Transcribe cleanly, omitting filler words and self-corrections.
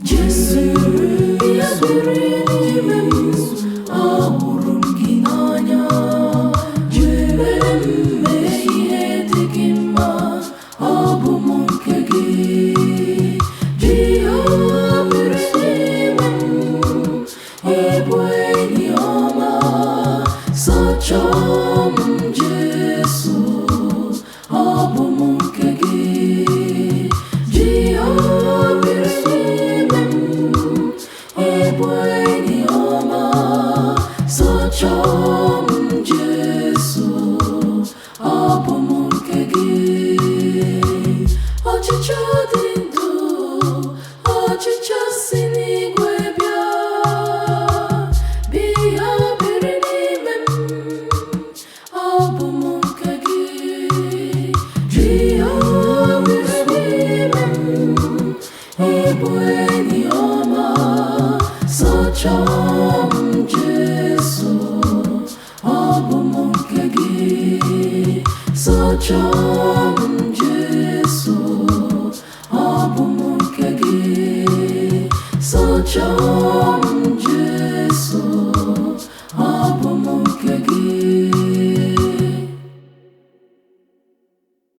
Jesu ya biri n'ime m, ahụrụ m gị n'anya. Jere m mee ihe dị gị mma, ọ bụ m nke gị. Ji ya biri n'ime m, ịbụ enyi ọma, sachaa m Jesu, ọ bụ m nke gị. Ji ya biri n'ime m, ịbụ enyi ọma, sachaa m Jesu, ọ bụ m nke gị. Ọchịchọ dị ndụ, ọchịchọ si n'igwe bịa, bịa biri n'ime m, ọ bụ m nke gị. Ji ya biri n'ime m, ịbụ enyi ọma, sachaa m Jesu, ọ bụ m nke gị. Sachaa m Jesu, ọ bụ m nke gị. Sachaa